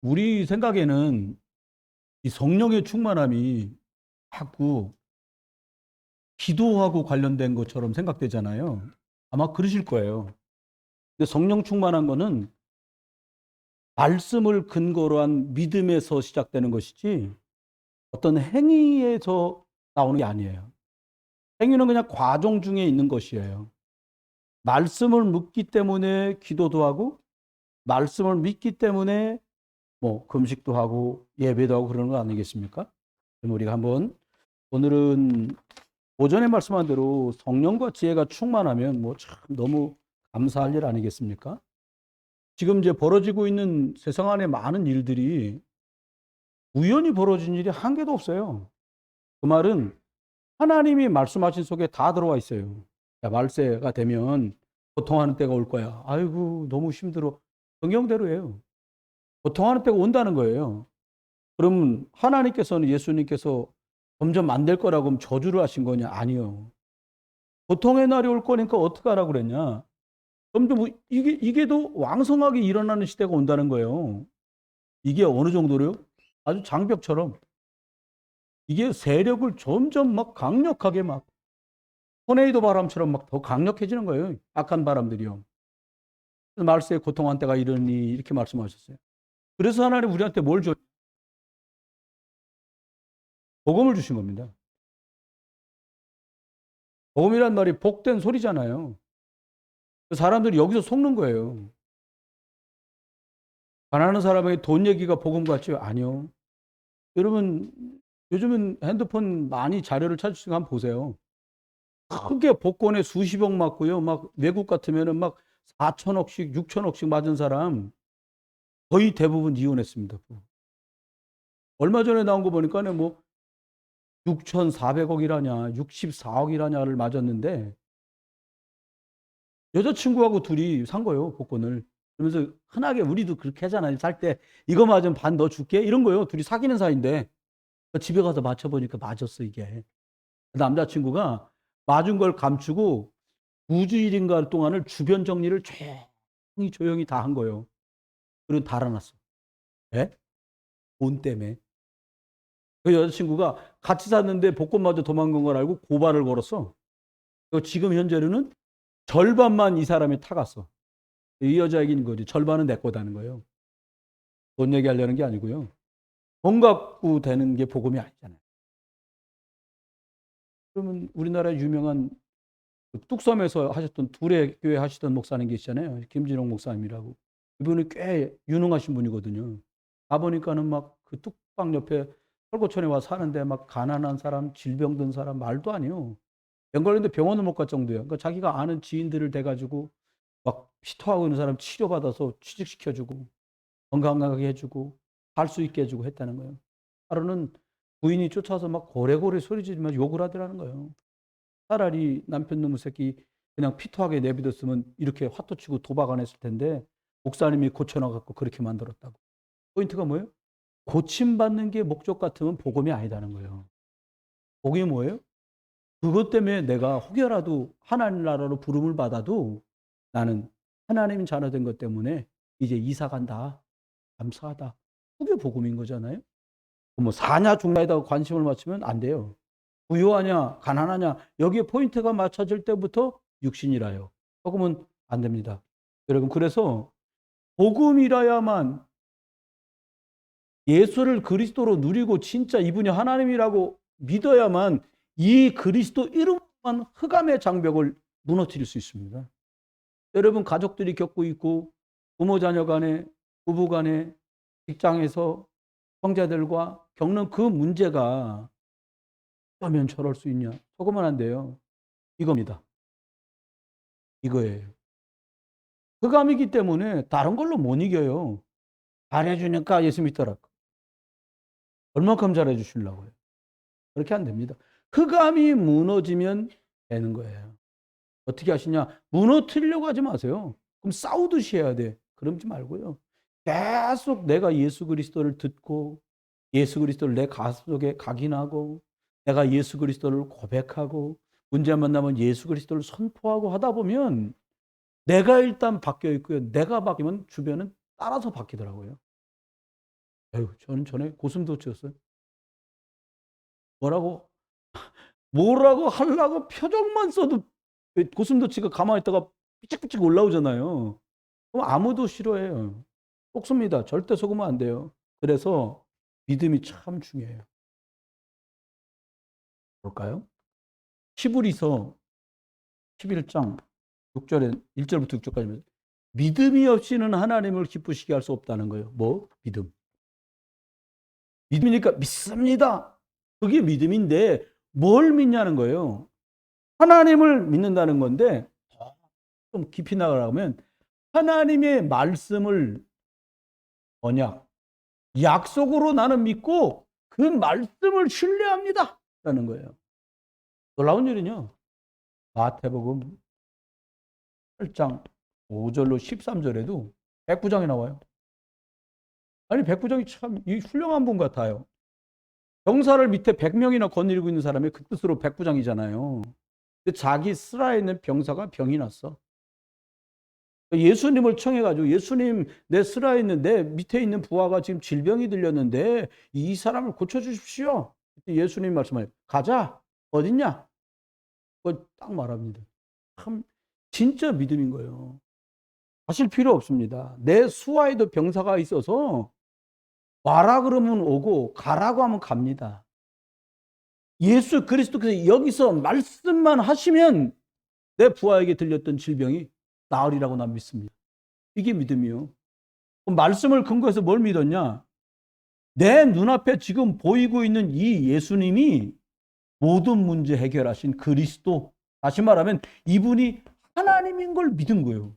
우리 생각에는 이 성령의 충만함이 자꾸 기도하고 관련된 것처럼 생각되잖아요. 아마 그러실 거예요. 근데 성령 충만한 거는 말씀을 근거로 한 믿음에서 시작되는 것이지 어떤 행위에서 나오는 게 아니에요. 행위는 그냥 과정 중에 있는 것이에요. 말씀을 묻기 때문에 기도도 하고 말씀을 믿기 때문에 뭐 금식도 하고 예배도 하고 그러는 거 아니겠습니까? 그럼 우리가 한번 오늘은 오전에 말씀한 대로 성령과 지혜가 충만하면 뭐 참 너무 감사할 일 아니겠습니까? 지금 이제 벌어지고 있는 세상 안에 많은 일들이 우연히 벌어진 일이 한 개도 없어요. 그 말은 하나님이 말씀하신 속에 다 들어와 있어요. 야, 말세가 되면 고통하는 때가 올 거야. 아이고, 너무 힘들어. 성경대로예요. 고통하는 때가 온다는 거예요. 그러면 하나님께서는 예수님께서 점점 안 될 거라고 하면 저주를 하신 거냐? 아니요. 고통의 날이 올 거니까 어떻게 하라고 그랬냐? 점점 이게 더 왕성하게 일어나는 시대가 온다는 거예요. 이게 어느 정도로요? 아주 장벽처럼 이게 세력을 점점 막 강력하게 막 토네이도 바람처럼 막 더 강력해지는 거예요. 악한 바람들이요. 말세에 고통한 때가 이르니 이렇게 말씀하셨어요. 그래서 하나님 우리한테 뭘 줘? 복음을 주신 겁니다. 복음이란 말이 복된 소리잖아요. 사람들이 여기서 속는 거예요. 가난한 사람에게 돈 얘기가 복음 같지요? 아니요. 여러분, 요즘은 핸드폰 많이 자료를 찾을 수 있으니까 한번 보세요. 크게 복권에 수십억 맞고요. 막 외국 같으면은 막 4천억씩, 6천억씩 맞은 사람 거의 대부분 이혼했습니다. 얼마 전에 나온 거 보니까는 뭐 6,400억이라냐, 64억이라냐를 맞았는데 여자친구하고 둘이 산 거예요, 복권을. 그러면서 흔하게 우리도 그렇게 하잖아요. 살 때 이거 맞으면 반 너 줄게 이런 거예요. 둘이 사귀는 사이인데 집에 가서 맞춰보니까 맞았어 이게. 남자친구가 맞은 걸 감추고 2주일인가 동안을 주변 정리를 조용히 다 한 거예요. 그리고 달아났어. 왜? 돈 때문에. 그 여자친구가 같이 샀는데 복권마저 도망간 걸 알고 고발을 걸었어. 지금 현재로는 절반만 이 사람이 타갔어. 이 여자 얘기인 거지. 절반은 내 거다는 거예요. 돈 얘기하려는 게 아니고요. 돈 갖고 되는 게 복음이 아니잖아요. 그러면 우리나라 유명한 뚝섬에서 하셨던 둘의 교회 하시던 목사님 계시잖아요. 김진홍 목사님이라고. 이분이 꽤 유능하신 분이거든요. 가보니까는 막 그 뚝방 옆에 설고촌에 와 사는데 막 가난한 사람, 질병든 사람 말도 아니요. 병 걸렸는데 병원을 못 갈 정도예요. 그러니까 자기가 아는 지인들을 대가지고 막 피토하고 있는 사람 치료받아서 취직시켜주고 건강하게 해주고 살 수 있게 해주고 했다는 거예요. 하루는 부인이 쫓아서 막 고래고래 소리 지르면서 욕을 하더라는 거예요. 차라리 남편 놈의 새끼 그냥 피토하게 내비뒀으면 이렇게 화투 치고 도박 안 했을 텐데 목사님이 고쳐놔갖고 그렇게 만들었다고. 포인트가 뭐예요? 고침받는 게 목적 같으면 복음이 아니다는 거예요. 복음이 뭐예요? 그것 때문에 내가 혹여라도 하나님 나라로 부름을 받아도 나는 하나님 자녀 된 것 때문에 이제 이사 간다. 감사하다. 그게 복음인 거잖아요. 뭐 사냐 죽냐에다가 관심을 맞추면 안 돼요. 부유하냐 가난하냐 여기에 포인트가 맞춰질 때부터 육신이라요. 복음은 안 됩니다. 여러분 그래서 복음이라야만 예수를 그리스도로 누리고 진짜 이분이 하나님이라고 믿어야만 이 그리스도 이름만 흑암의 장벽을 무너뜨릴 수 있습니다. 여러분 가족들이 겪고 있고 부모 자녀 간에 부부 간에 직장에서 형제들과 겪는 그 문제가 어쩌면 저럴 수 있냐? 속으면 안 돼요. 이겁니다. 이거예요. 흑암이기 때문에 다른 걸로 못 이겨요. 잘해주니까 예수 믿더라. 얼만큼 잘해주시려고요. 그렇게 안 됩니다. 흑암이 무너지면 되는 거예요. 어떻게 하시냐? 무너뜨리려고 하지 마세요. 그럼 싸우듯이 해야 돼. 그러지 말고요. 계속 내가 예수 그리스도를 듣고 예수 그리스도를 내 가슴 속에 각인하고 내가 예수 그리스도를 고백하고 문제 만나면 예수 그리스도를 선포하고 하다 보면 내가 일단 바뀌어 있고요. 내가 바뀌면 주변은 따라서 바뀌더라고요. 아유, 저는 전에 고슴도치였어요. 뭐라고 하려고 표정만 써도 고슴도치가 가만히 있다가 삐찍삐찍 올라오잖아요. 그럼 아무도 싫어해요. 속습니다. 절대 속으면 안 돼요. 그래서 믿음이 참 중요해요. 볼까요? 히브리서 11장 6절에 1절부터 6절까지 믿음이 없이는 하나님을 기쁘시게 할 수 없다는 거예요. 뭐? 믿음. 믿음이니까 믿습니다. 그게 믿음인데 뭘 믿냐는 거예요. 하나님을 믿는다는 건데 좀 깊이 나가려면 하나님의 말씀을 언약, 약속으로 나는 믿고 그 말씀을 신뢰합니다. 라는 거예요. 놀라운 일은요. 마태복음 8장 5절로 13절에도 백부장이 나와요. 아니, 백부장이 참 훌륭한 분 같아요. 병사를 밑에 100명이나 거느리고 있는 사람이 그 뜻으로 백부장이잖아요. 근데 자기 스라에 있는 병사가 병이 났어. 예수님을 청해가지고 예수님, 내 스라에 있는 내 밑에 있는 부하가 지금 질병이 들렸는데 이 사람을 고쳐주십시오. 예수님 말씀하세요. 가자. 어딨냐? 그거 딱 말합니다. 참 진짜 믿음인 거예요. 하실 필요 없습니다. 내 수하에도 병사가 있어서 와라 그러면 오고 가라고 하면 갑니다. 예수 그리스도께서 여기서 말씀만 하시면 내 부하에게 들렸던 질병이 나으리라고 난 믿습니다. 이게 믿음이요. 말씀을 근거해서 뭘 믿었냐? 내 눈앞에 지금 보이고 있는 이 예수님이 모든 문제 해결하신 그리스도, 다시 말하면 이분이 하나님인 걸 믿은 거예요.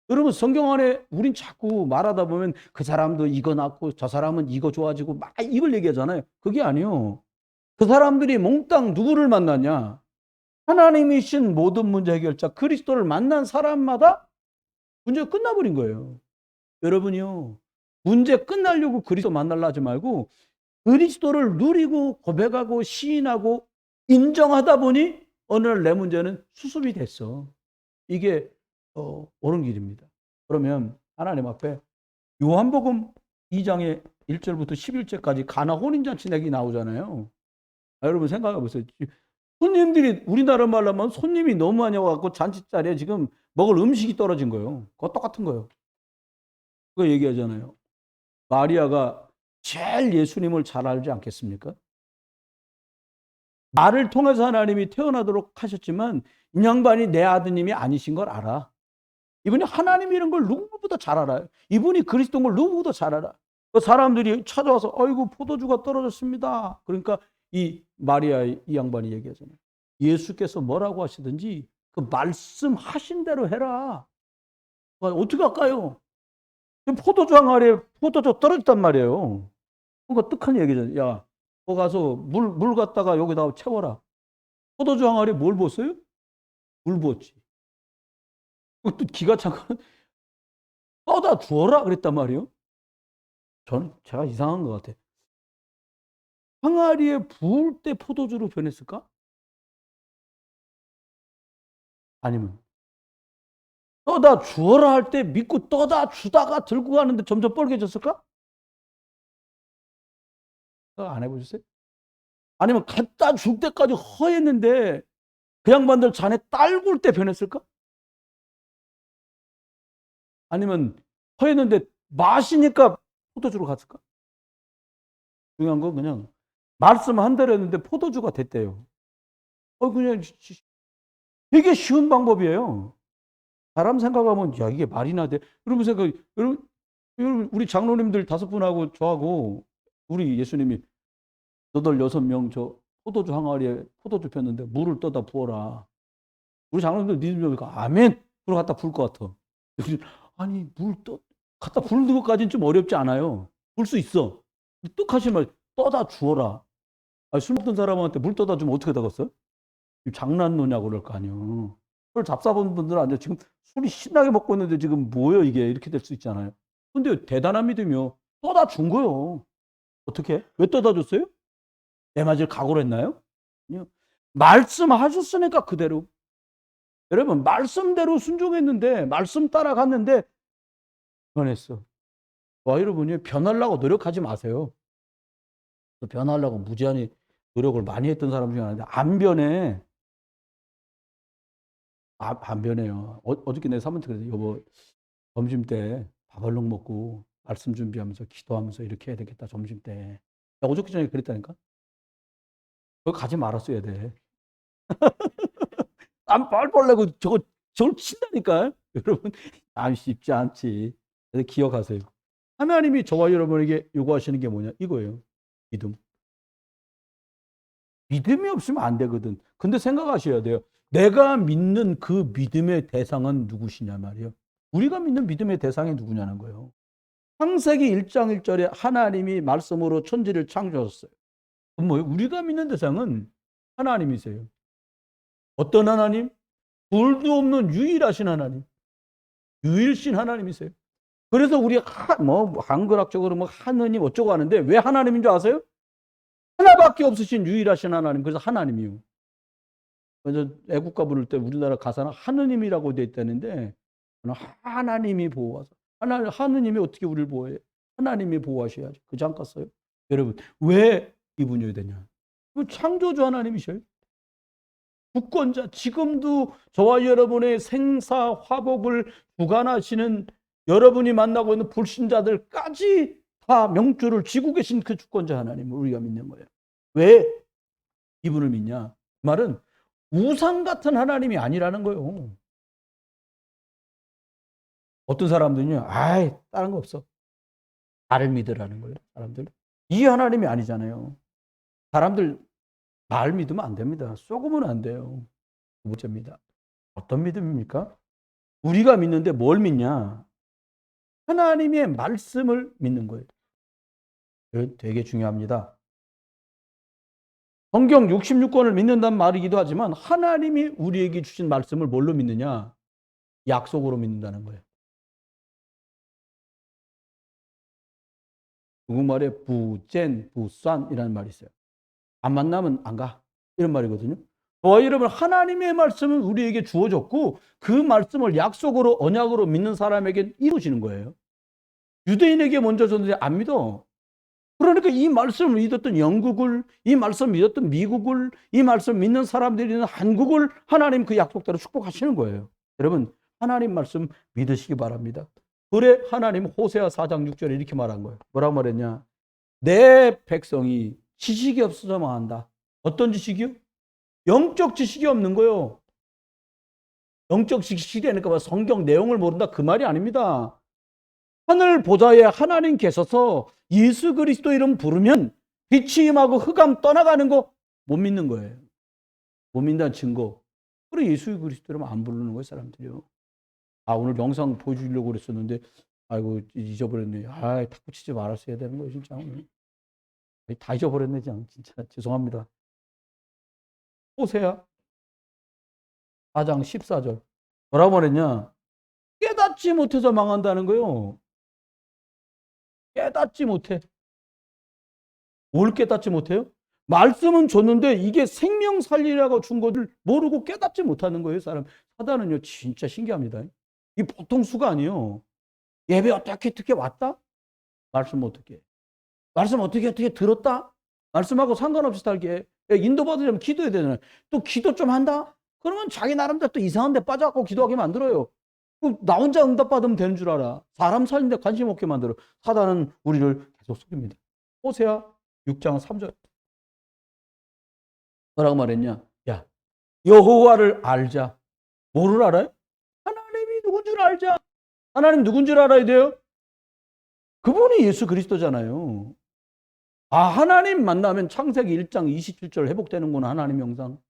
여러분, 성경 안에 우린 자꾸 말하다 보면 그 사람도 이거 낳고 저 사람은 이거 좋아지고 막 이걸 얘기하잖아요. 그게 아니에요. 그 사람들이 몽땅 누구를 만났냐? 하나님이신 모든 문제 해결자 그리스도를 만난 사람마다 문제가 끝나버린 거예요. 여러분이요, 문제 끝나려고 그리스도 만나려 하지 말고 그리스도를 누리고 고백하고 시인하고 인정하다 보니 어느 날 내 문제는 수습이 됐어. 이게 옳은 길입니다. 그러면 하나님 앞에 요한복음 2장의 1절부터 11절까지 가나 혼인잔치 얘기 나오잖아요. 여러분 생각해 보세요. 손님들이, 우리나라 말로 하면 손님이 너무 많이 와갖고 잔치자리에 지금 먹을 음식이 떨어진 거예요. 그거 똑같은 거예요. 그거 얘기하잖아요. 마리아가 제일 예수님을 잘 알지 않겠습니까? 나를 통해서 하나님이 태어나도록 하셨지만 이 양반이 내 아드님이 아니신 걸 알아. 이분이 하나님이라는 걸 누구보다 잘 알아요. 이분이 그리스도인 걸 누구보다 잘 알아. 그 사람들이 찾아와서 아이고 포도주가 떨어졌습니다. 그러니까 이 마리아 이 양반이 얘기하잖아요. 예수께서 뭐라고 하시든지 그 말씀하신 대로 해라. 어떻게 할까요? 포도주 항아리에 포도주 떨어졌단 말이에요. 그러니까 뜻한 얘기잖아요. 야, 거 가서 물 갖다가 여기다 채워라. 포도주 항아리에 뭘 부었어요? 물 부었지. 또 기가 차고 떠다 주어라 그랬단 말이에요. 저는 제가 이상한 것 같아요. 항아리에 부을 때 포도주로 변했을까? 아니면 떠다 주어라 할 때 믿고 떠다 주다가 들고 가는데 점점 뻘개졌을까? 안 해보셨어요? 아니면 갖다 줄 때까지 허했는데 그 양반들 잔에 딸굴 때 변했을까? 아니면 허했는데 마시니까 포도주로 갔을까? 중요한 건 그냥 말씀 한 대로 했는데 포도주가 됐대요. 그냥 되게 쉬운 방법이에요. 사람 생각하면 야 이게 말이나 돼. 여러분 생각, 여러분 우리 장로님들 5분하고 저하고 우리 예수님이 8-6명 저 포도주 항아리에 포도주 폈는데 물을 떠다 부어라. 우리 장로님들 믿으니까 아멘. 그러 갖다 부을 것 같아. 아니 갖다 부는 것까지는 좀 어렵지 않아요. 부을 수 있어. 뜻하신 말 떠다 주어라. 아니, 술 먹던 사람한테 물 떠다 주면 어떻게 되겠어요? 장난노냐고 그럴 거 아니에요. 술 잡사본 분들은 안 돼. 지금 술이 신나게 먹고 있는데 지금 뭐예요 이게 이렇게 될 수 있잖아요. 근데 대단한 믿음이요. 떠다 준 거요. 어떻게? 왜 떠다 줬어요? 내 맞을 각오를 했나요? 아니요. 말씀하셨으니까 그대로. 여러분 말씀대로 순종했는데 말씀 따라갔는데 변했어. 저와 여러분이 변하려고 노력하지 마세요. 변하려고 무지한히 노력을 많이 했던 사람 중에 하나인데 안 변해. 안 변해요. 어저께 내 사모한테 그랬어요. 여보, 점심 때 밥 얼른 먹고 말씀 준비하면서 기도하면서 이렇게 해야 되겠다, 점심 때. 야, 어저께 전에 그랬다니까? 거기 가지 말았어야 돼. 땀 뻘뻘 내고 저걸 친다니까요? 여러분, 안 쉽지 않지. 그래서 기억하세요. 하나님이 저와 여러분에게 요구하시는 게 뭐냐? 이거예요. 믿음. 믿음이 없으면 안 되거든. 근데 생각하셔야 돼요. 내가 믿는 그 믿음의 대상은 누구시냐 말이에요. 우리가 믿는 믿음의 대상이 누구냐는 거예요. 창세기 1장 1절에 하나님이 말씀으로 천지를 창조하셨어요. 그럼 뭐예요? 우리가 믿는 대상은 하나님이세요. 어떤 하나님? 둘도 없는 유일하신 하나님. 유일신 하나님이세요. 그래서 우리 한글학적으로 하느님 어쩌고 하는데 왜 하나님인 줄 아세요? 하나밖에 없으신 유일하신 하나님. 그래서 하나님이요. 그래서 애국가 부를 때 우리나라 가사는 하느님이라고 되어 있다는데 하나님이 보호하사. 하느님이 어떻게 우리를 보호해? 하나님이 보호하셔야지. 그지 않겠어요? 여러분, 왜 이분이 되냐? 창조주 하나님이셔요. 주권자, 지금도 저와 여러분의 생사 화복을 주관하시는 여러분이 만나고 있는 불신자들까지 다 명줄을 쥐고 계신 그 주권자 하나님을 우리가 믿는 거예요. 왜 이분을 믿냐? 그 말은 우상 같은 하나님이 아니라는 거예요. 어떤 사람들은요, 아이, 다른 거 없어. 나를 믿으라는 거예요, 사람들. 이 하나님이 아니잖아요. 사람들 말 믿으면 안 됩니다. 속으면 안 돼요. 두 번째입니다. 어떤 믿음입니까? 우리가 믿는데 뭘 믿냐? 하나님의 말씀을 믿는 거예요. 되게 중요합니다. 성경 66권을 믿는다는 말이기도 하지만 하나님이 우리에게 주신 말씀을 뭘로 믿느냐? 약속으로 믿는다는 거예요. 중국말에 부젠, 부산이라는 말이 있어요. 안 만나면 안 가. 이런 말이거든요. 저와 여러분, 하나님의 말씀은 우리에게 주어졌고 그 말씀을 약속으로 언약으로 믿는 사람에게 이루어지는 거예요. 유대인에게 먼저 줬는데 안 믿어. 그러니까 이 말씀을 믿었던 영국을, 이 말씀을 믿었던 미국을, 이 말씀을 믿는 사람들이 있는 한국을 하나님 그 약속대로 축복하시는 거예요. 여러분, 하나님 말씀 믿으시기 바랍니다. 그래 하나님 호세아 4장 6절에 이렇게 말한 거예요. 뭐라고 말했냐? 내 백성이 지식이 없어서 망한다. 어떤 지식이요? 영적 지식이 없는 거예요. 영적 지식이라니까 성경 내용을 모른다 그 말이 아닙니다. 하늘 보좌에 하나님 계셔서 예수 그리스도 이름 부르면 빛이 임하고 흑암 떠나가는 거 못 믿는 거예요. 못 믿는다는 증거. 그래 예수 그리스도 이름 안 부르는 거예요, 사람들이요. 아, 오늘 영상 보여주려고 그랬었는데 아이고 잊어버렸네. 아, 탁구 치지 말았어야 되는 거예요, 진짜. 다 잊어버렸네, 진짜. 죄송합니다. 호세아 4장 14절. 뭐라고 말했냐? 깨닫지 못해서 망한다는 거예요. 깨닫지 못해. 뭘 깨닫지 못해요? 말씀은 줬는데 이게 생명 살리라고 준 것을 모르고 깨닫지 못하는 거예요, 사람. 사단은요, 진짜 신기합니다. 이 보통 수가 아니에요. 예배 어떻게 왔다? 말씀 어떻게? 말씀 어떻게 들었다? 말씀하고 상관없이 살게. 인도받으려면 기도해야 되잖아요. 또 기도 좀 한다? 그러면 자기 나름대로 또 이상한 데 빠져갖고 기도하게 만들어요. 나 혼자 응답받으면 되는 줄 알아. 사람 살리는데 관심 없게 만들어. 사단은 우리를 계속 속입니다. 호세아 6장 3절. 뭐라고 말했냐? 야, 여호와를 알자. 뭐를 알아요? 하나님이 누군 줄 알자. 하나님 누군 줄 알아야 돼요? 그분이 예수 그리스도잖아요. 아, 하나님 만나면 창세기 1장 27절 회복되는구나, 하나님 영상.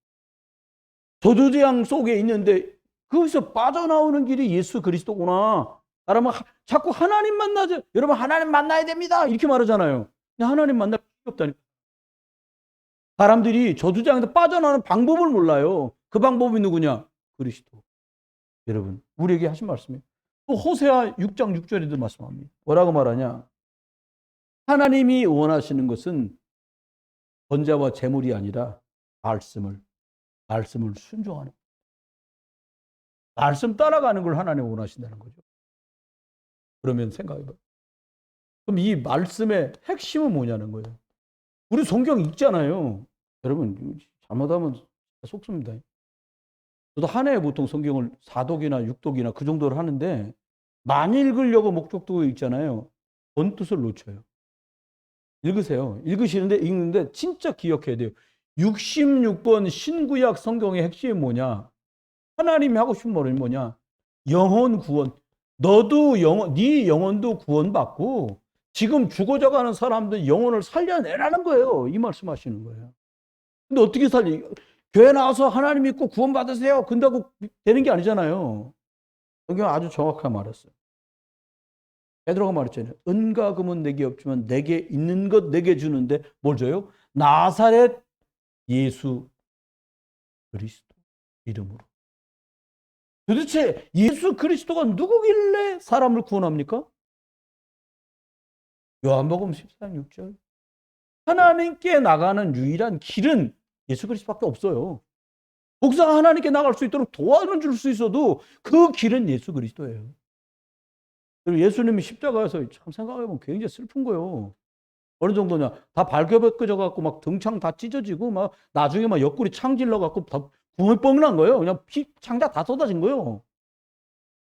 저주재앙 속에 있는데 거기서 빠져나오는 길이 예수 그리스도구나. 그러면 자꾸 하나님 만나자. 여러분, 하나님 만나야 됩니다. 이렇게 말하잖아요. 근데 하나님 만날 필요 없다니까. 사람들이 저주재앙에서 빠져나오는 방법을 몰라요. 그 방법이 누구냐? 그리스도. 여러분, 우리에게 하신 말씀이에요. 또 호세아 6장 6절에도 말씀합니다. 뭐라고 말하냐? 하나님이 원하시는 것은 번제와 제물이 아니라 말씀을 순종하는, 말씀 따라가는 걸 하나님 원하신다는 거죠. 그러면 생각해봐요. 그럼 이 말씀의 핵심은 뭐냐는 거예요. 우리 성경 읽잖아요. 여러분 잘못하면 속습니다. 저도 한 해에 보통 성경을 4독이나 6독이나 그 정도를 하는데 많이 읽으려고 목적 두고 읽잖아요. 본 뜻을 놓쳐요. 읽으세요. 읽는데 진짜 기억해야 돼요. 66권 신구약 성경의 핵심이 뭐냐? 하나님이 하고 싶은 말은 뭐냐? 영혼 구원. 너도 네 영혼도 구원받고 지금 죽어져가는 사람들 영혼을 살려내라는 거예요. 이 말씀하시는 거예요. 근데 어떻게 교회 나와서 하나님 믿고 구원받으세요. 근다고 되는 게 아니잖아요. 성경 아주 정확하게 말했어요. 베드로가 말했잖아요. 은과 금은 내게 없지만 내게 있는 것 내게 주는데 뭘 줘요? 나사렛 예수 그리스도 이름으로. 도대체 예수 그리스도가 누구길래 사람을 구원합니까? 요한복음 14장 6절. 하나님께 나가는 유일한 길은 예수 그리스도밖에 없어요. 목사가 하나님께 나갈 수 있도록 도와는 줄 수 있어도 그 길은 예수 그리스도예요. 그리고 예수님이 십자가에서 참 생각해보면 굉장히 슬픈 거예요. 어느 정도냐? 다 발겨벗겨져 갖고 막 등창 다 찢어지고 막 나중에 막 옆구리 창질러 갖고 다 구멍이 뻥난 거예요. 그냥 창자 다 쏟아진 거예요.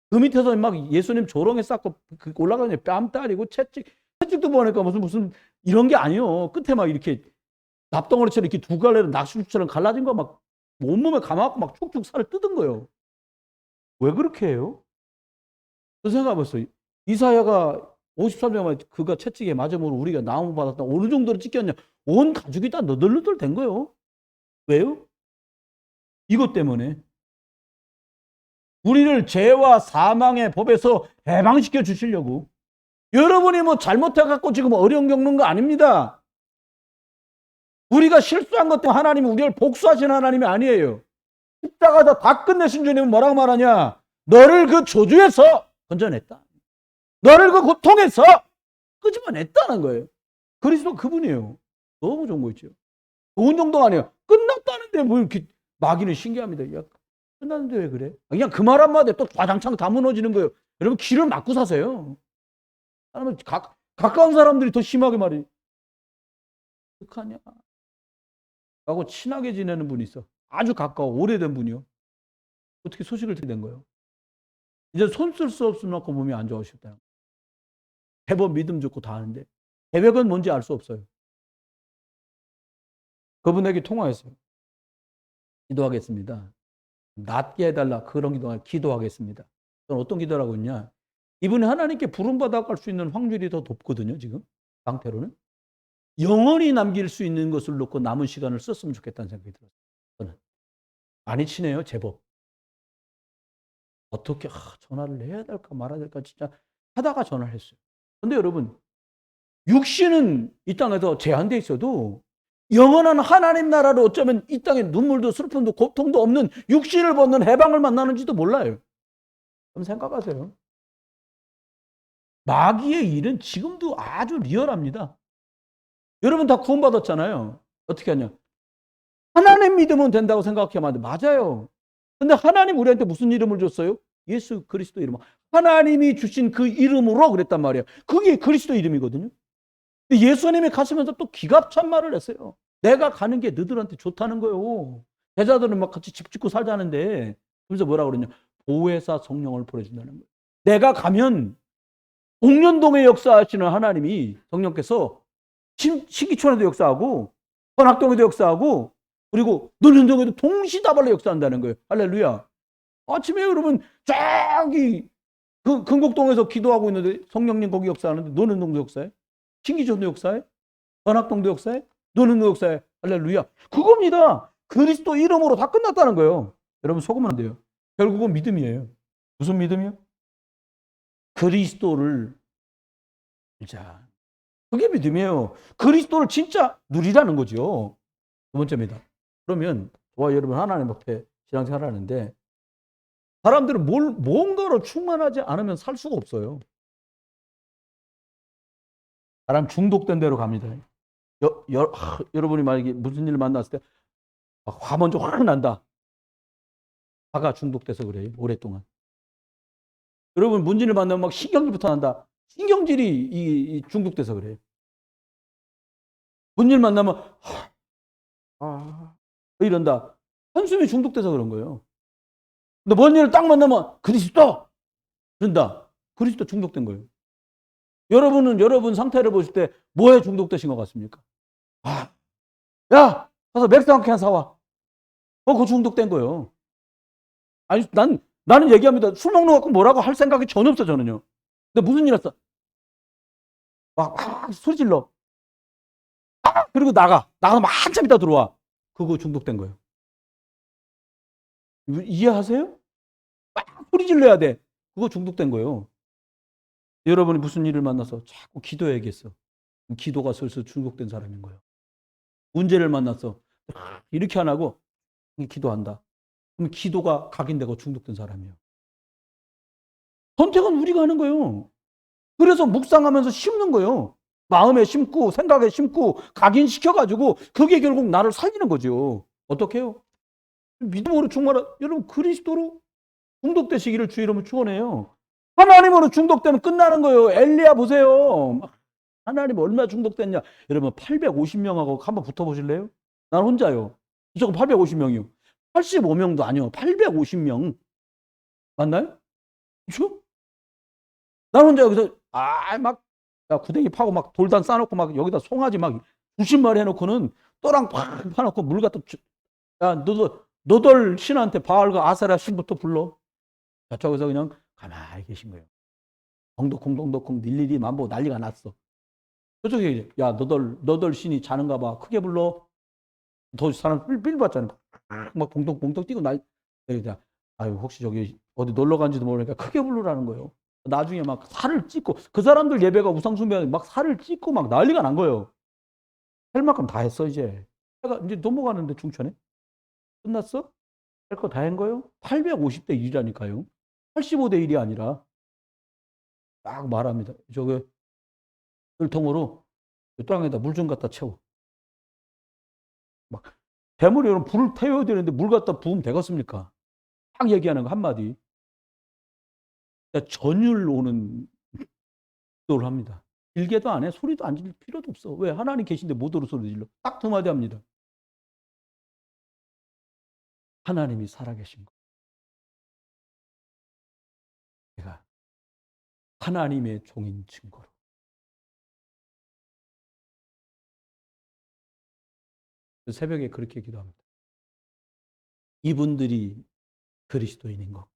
그 밑에서 막 예수님 조롱에 쌓고 올라가는 뺨 따리고 채찍도 보니까 무슨 이런 게 아니에요. 끝에 막 이렇게 납덩어리처럼 이렇게 두 갈래로 낚시줄처럼 갈라진 거 막 온몸에 감아갖고 막 축축 살을 뜯은 거예요. 왜 그렇게 해요? 그 생각해봤어요. 이사야가 53년 만에 그가 채찍에 맞음으로 우리가 나무 받았다. 어느 정도로 찢겼냐? 온 가죽이 다 너덜너덜 된 거예요. 왜요? 이것 때문에. 우리를 죄와 사망의 법에서 해방시켜 주시려고. 여러분이 뭐 잘못해갖고 지금 어려움 겪는 거 아닙니다. 우리가 실수한 것 때문에 하나님이 우리를 복수하신 하나님이 아니에요. 십자가에서 다 끝내신 주님은 뭐라고 말하냐? 너를 그 저주에서 건져냈다. 너를 그 고통에서 끄집어냈다는 거예요. 그리스도 그분이에요. 너무 좋은 거 있죠. 좋은 정도가 아니에요. 끝났다는데 뭐 이렇게 마귀는 신기합니다. 야, 끝났는데 왜 그래? 그냥 그 말 한마디에 또 과장창 다 무너지는 거예요. 여러분 길을 막고 사세요. 사람은 가까운 사람들이 더 심하게 말해. 어떡하냐? 하고 친하게 지내는 분이 있어. 아주 가까워 오래된 분이요. 어떻게 소식을 듣게 된 거예요? 이제 손 쓸 수 없을 만큼 몸이 안 좋아지셨다. 대법 믿음 좋고 다 하는데 계획은 뭔지 알 수 없어요. 그분에게 통화했어요. 기도하겠습니다. 낫게 해달라. 그런 기도하겠습니다. 저는 어떤 기도라고 했냐? 이분이 하나님께 부름받아 갈 수 있는 확률이 더 높거든요. 지금 상태로는. 영원히 남길 수 있는 것을 놓고 남은 시간을 썼으면 좋겠다는 생각이 들었어요. 저는. 많이 치네요. 제법. 어떻게 전화를 해야 될까 말아야 될까 진짜 하다가 전화를 했어요. 그런데 여러분 육신은 이 땅에서 제한되어 있어도 영원한 하나님 나라로 어쩌면 이 땅에 눈물도 슬픔도 고통도 없는 육신을 벗는 해방을 만나는지도 몰라요. 그럼 생각하세요. 마귀의 일은 지금도 아주 리얼합니다. 여러분 다 구원받았잖아요. 어떻게 하냐? 하나님 믿으면 된다고 생각하면 안 돼. 맞아요. 근데 하나님 우리한테 무슨 이름을 줬어요? 예수 그리스도 이름. 하나님이 주신 그 이름으로 그랬단 말이에요. 그게 그리스도 이름이거든요. 예수님이 가시면서 또 기갑찬 말을 했어요. 내가 가는 게 너희들한테 좋다는 거예요. 제자들은 막 같이 집 짓고 살자는데 그래서 뭐라 그러냐? 보혜사 성령을 보내준다는 거예요. 내가 가면 옥년동에 역사하시는 하나님이 성령께서 신기촌에도 역사하고 헌학동에도 역사하고 그리고 노년동에도 동시다발로 역사한다는 거예요. 할렐루야. 아침에 여러분 저기 그 금곡동에서 기도하고 있는데 성령님 거기 역사하는데 노년동도 역사해? 신기촌도 역사해? 헌학동도 역사해? 노년동 역사해? 할렐루야. 그겁니다. 그리스도 이름으로 다 끝났다는 거예요. 여러분 속으면 안 돼요. 결국은 믿음이에요. 무슨 믿음이요? 그리스도를 자, 그게 믿음이에요. 그리스도를 진짜 누리라는 거죠. 두 번째입니다. 그러면 저와 여러분 하나님 앞에 신앙생활 하는데 사람들은 뭔가로 충만하지 않으면 살 수가 없어요. 사람 중독된 대로 갑니다. 여러분이 만약에 무슨 일을 만났을 때 화 먼저 확 난다. 화가 중독돼서 그래요. 오랫동안. 여러분 문제를 만나면 막 신경질부터 난다. 신경질이 이 중독돼서 그래요. 뭔 일 만나면 이런다. 한숨이 중독돼서 그런 거예요. 근데 뭔 일을 딱 만나면 그리스도 그런다. 그리스도 중독된 거예요. 여러분은 여러분 상태를 보실 때 뭐에 중독되신 것 같습니까? 야, 가서 맥주 한 캔 사와. 그거 중독된 거예요. 아니, 나는 얘기합니다. 술 먹는 거 갖고 뭐라고 할 생각이 전혀 없어, 저는요. 근데 무슨 일 했어? 막 소리 질러. 그리고 나가면 한참 있다 들어와. 그거 중독된 거예요. 이해하세요? 막 소리 질러야 돼. 그거 중독된 거예요. 여러분이 무슨 일을 만나서 자꾸 기도해야겠어. 기도가 슬슬 중독된 사람인 거예요. 문제를 만나서 이렇게 안 하고 기도한다. 그럼 기도가 각인되고 중독된 사람이에요. 선택은 우리가 하는 거예요. 그래서 묵상하면서 심는 거예요. 마음에 심고 생각에 심고 각인시켜가지고 그게 결국 나를 살리는 거죠. 어떻게 해요? 믿음으로 충만한 여러분 그리스도로 중독되시기를 주 이름으로 축원해요. 하나님으로 중독되면 끝나는 거예요. 엘리야 보세요. 하나님 얼마나 중독됐냐. 여러분 850명하고 한번 붙어보실래요? 난 혼자요. 무조건 850명이요. 85명도 아니요. 850명. 맞나요? 그렇죠? 난 혼자 여기서 막 구덩이 파고 막 돌단 싸놓고 막 여기다 송아지 막 90마리 해놓고는 또랑 팍 파놓고 물 갖다 야 너덜 신한테 바알과 아세라 신부터 불러. 저쪽에서 그냥 가만히 계신 거예요. 덩덕콩 일일이 만보 난리가 났어. 저쪽에 야 너덜 신이 자는가 봐. 크게 불러. 더 사람 삘 받잖아. 막 봉덕봉덕 뛰고 아유 혹시 저기 어디 놀러 간지도 모르니까 크게 부르라는 거예요. 나중에 막 살을 찢고 그 사람들 예배가 우상숭배하는 막 살을 찢고 막 난리가 난 거예요. 할 만큼 다 했어 이제. 내가 이제 넘어가는데 중천에 끝났어? 할 거 다 한 거예요? 850대 1이라니까요. 85대 1이 아니라 막 말합니다. 저게 물통으로 땅에다 물 좀 갖다 채워. 막 대물이 여러분 불을 태워야 되는데 물 갖다 부으면 되겠습니까? 딱 얘기하는 거 한마디. 전율 오는 기도를 합니다. 길게도 안 해. 소리도 안 지를 필요도 없어. 왜? 하나님 계신데 못 들어 소리 질러. 딱 두 마디 합니다. 하나님이 살아계신 거. 제가 하나님의 종인 증거로. 새벽에 그렇게 기도합니다. 이분들이 그리스도인인 것.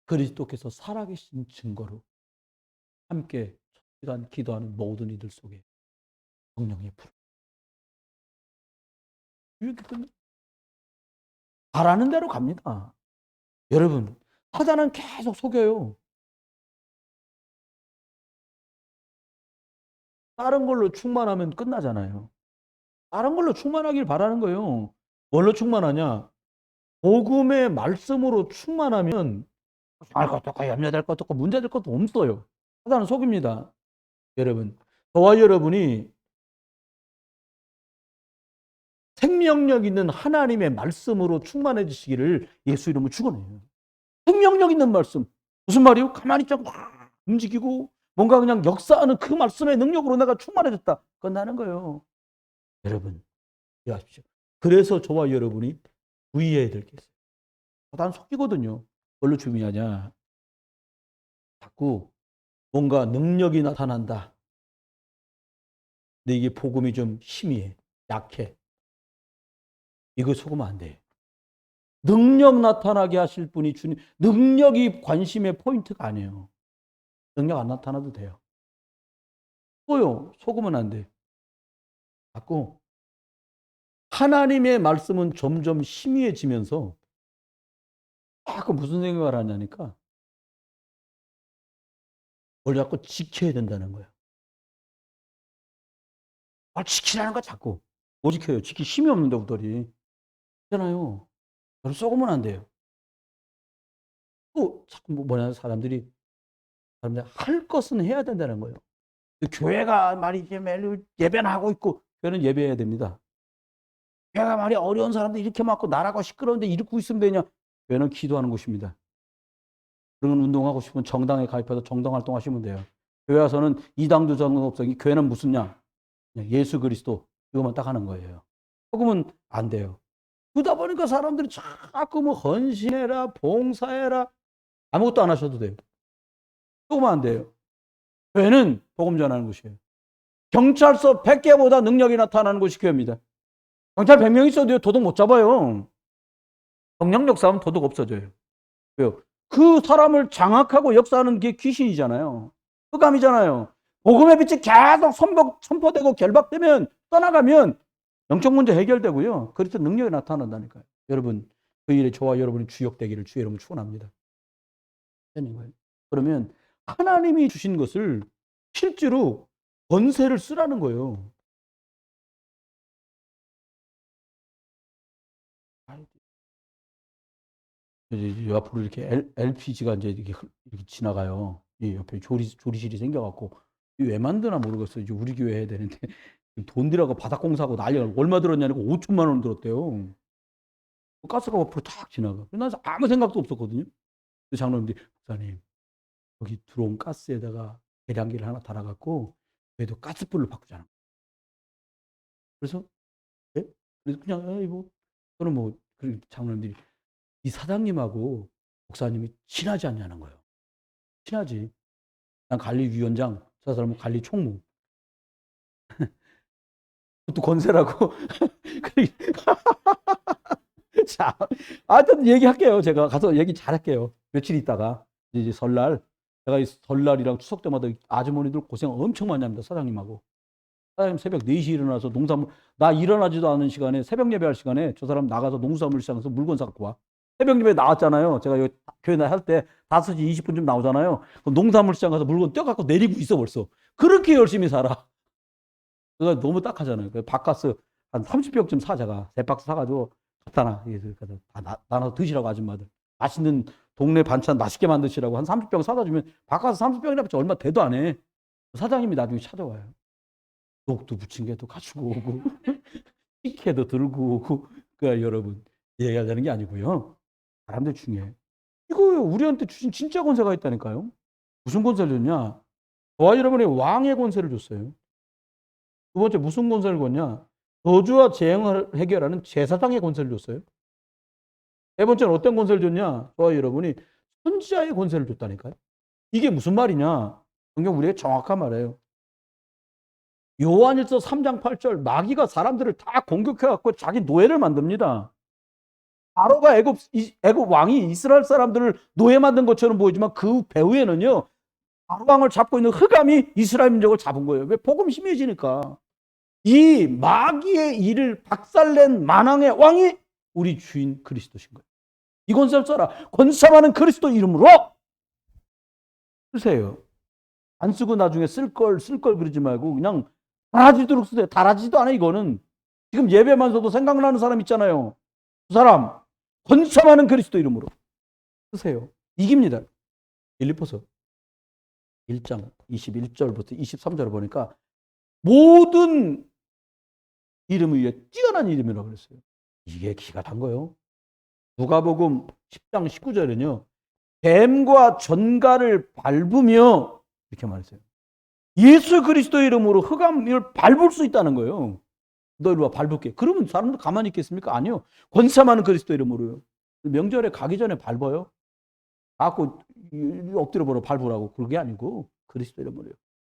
그리스도께서 살아계신 증거로 함께 시간 기도하는 모든 이들 속에 성령의 불. 이렇게 끝나. 바라는 대로 갑니다. 여러분, 사단은 계속 속여요. 다른 걸로 충만하면 끝나잖아요. 다른 걸로 충만하길 바라는 거예요. 뭘로 충만하냐? 복음의 말씀으로 충만하면 알 것도 없고 염려될 것도 없고 문제될 것도 없어요. 사단은 속입니다. 여러분, 저와 여러분이 생명력 있는 하나님의 말씀으로 충만해지시기를 예수 이름으로 축원해요. 생명력 있는 말씀. 무슨 말이요? 가만히 있지 않고 막 움직이고 뭔가 그냥 역사하는 그 말씀의 능력으로 내가 충만해졌다. 끝나는 거예요. 여러분, 이해하십시오. 그래서 저와 여러분이 주의해야 될 게 있어요. 사단 속이거든요. 뭘로 주의하냐? 자꾸 뭔가 능력이 나타난다. 근데 이게 복음이 좀 희미해, 약해. 이거 속으면 안 돼. 능력 나타나게 하실 분이 주님, 능력이 관심의 포인트가 아니에요. 능력 안 나타나도 돼요. 또요, 속으면 안 돼. 자꾸 하나님의 말씀은 점점 희미해지면서 자꾸 무슨 생각을 하냐니까 뭘 자꾸 지켜야 된다는 거예요. 지키라는 거 자꾸. 못 지켜요. 지킬 힘이 없는데, 우덜이. 있잖아요. 여러분, 썩으면 안 돼요. 또, 자꾸 사람들이 할 것은 해야 된다는 거예요. 교회가 말이지, 매일 예배는 하고 있고, 교회는 예배해야 됩니다. 교회가 말이 어려운 사람들 이렇게 많고, 나라가 시끄러운데 이러고 있으면 되냐? 교회는 기도하는 곳입니다. 그런 운동하고 싶으면 정당에 가입해서 정당 활동하시면 돼요. 교회 와서는 이 당도 저 당도 없어. 이 교회는 무슨냐? 예수 그리스도 이것만 딱 하는 거예요. 조금은 안 돼요. 그러다 보니까 사람들이 자꾸 뭐 헌신해라, 봉사해라, 아무것도 안 하셔도 돼요. 조금은 안 돼요. 교회는 복음 전하는 곳이에요. 경찰서 100개보다 능력이 나타나는 곳이 교회입니다. 경찰 100명 있어도 도둑 못 잡아요. 성령력 싸움 도둑 없어져요. 왜요? 그 사람을 장악하고 역사하는 게 귀신이잖아요. 흑암이잖아요. 복음의 빛이 계속 선포되고 결박되면 떠나가면 영적 문제 해결되고요. 그래서 능력이 나타난다니까요. 여러분, 그 일에 저와 여러분이 주역되기를 주의 이름으로 축원합니다. 그러면 하나님이 주신 것을 실제로 권세를 쓰라는 거예요. 이제 앞으로 이렇게 LPG가 이제 이렇게 지나가요. 이 옆에 조리실이 생겨갖고 왜 만드나 모르겠어요. 이제 우리 교회 해야 되는데 돈 들여고 바닥 공사하고 난리가. 얼마 들었냐니까 5천만 원 들었대요. 가스가 앞으로 탁 지나가. 난 아무 생각도 없었거든요. 장로님들이 목사님 여기 들어온 가스에다가 계량기를 하나 달아갖고 그래도 가스불로 바꾸잖아. 그래서 예? 그래서 그냥 뭐 저는 뭐 장로님들이 이 사장님하고 목사님이 친하지 않냐는 거예요. 친하지. 난 관리위원장, 저 사람은 관리총무. 그것도 권세라고. 자, 하여튼 얘기할게요. 제가 가서 얘기 잘할게요. 며칠 있다가 이제 설날 제가 이 설날이랑 추석 때마다 아주머니들 고생 엄청 많이 합니다. 사장님하고. 사장님 새벽 4시 일어나서 농사물, 나 일어나지도 않은 시간에 새벽 예배할 시간에 저 사람 나가서 농수산물 시장에서 물건 사갖고 와. 새벽 예배 나왔잖아요. 제가 여기 교회 할 때 5시 20분쯤 나오잖아요. 그럼 농산물 시장 가서 물건 떼갖고 내리고 있어 벌써. 그렇게 열심히 살아. 그거 너무 딱하잖아요. 밥가스 한 30병쯤 사, 제가. 3박스 사가지고 갖다 놔. 다 나눠서 드시라고 아줌마들. 맛있는 동네 반찬 맛있게 만드시라고 한 30병 사다 주면 밥가스 30병이나 얼마 대도 안 해. 사장님이 나중에 찾아와요. 녹두 부침개도 가지고 오고 식혜도 들고 오고. 그러니까 여러분 얘기하자는 게 아니고요. 사람들 중에 이거 우리한테 주신 진짜 권세가 있다니까요. 무슨 권세를 줬냐? 저와 여러분의 왕의 권세를 줬어요. 두 번째 무슨 권세를 줬냐? 저주와 재앙을 해결하는 제사장의 권세를 줬어요. 세 번째는 어떤 권세를 줬냐? 저와 여러분이 선지자의 권세를 줬다니까요. 이게 무슨 말이냐? 성경 우리에게 정확한 말이에요. 요한일서 3장 8절 마귀가 사람들을 다 공격해갖고 자기 노예를 만듭니다. 바로가 애굽 왕이 이스라엘 사람들을 노예 만든 것처럼 보이지만 그 배후에는요. 바로 왕을 잡고 있는 흑암이 이스라엘 민족을 잡은 거예요. 왜? 복음 심해지니까. 이 마귀의 일을 박살낸 만왕의 왕이 우리 주인 그리스도신 거예요. 이 권세를 써라. 권세많은 그리스도 이름으로 쓰세요. 안 쓰고 나중에 쓸 걸 그러지 말고 그냥 달아지도록 쓰세요. 달아지지도 않아 이거는. 지금 예배만 서도 생각나는 사람 있잖아요. 그 사람 권세많은 그리스도 이름으로 쓰세요. 이깁니다. 빌립보서 1장 21절부터 23절을 보니까 모든 이름 위에 뛰어난 이름이라고 그랬어요. 이게 기가 단 거예요. 누가복음 10장 19절은요. 뱀과 전갈을 밟으며 이렇게 말했어요. 예수 그리스도 이름으로 흑암을 밟을 수 있다는 거예요. 너 이리 와 밟을게. 그러면 사람들 가만히 있겠습니까? 아니요. 권세 많은 그리스도 이름으로요. 명절에 가기 전에 밟아요. 갖고 엎드려 보러 밟으라고. 그게 아니고 그리스도 이름으로요.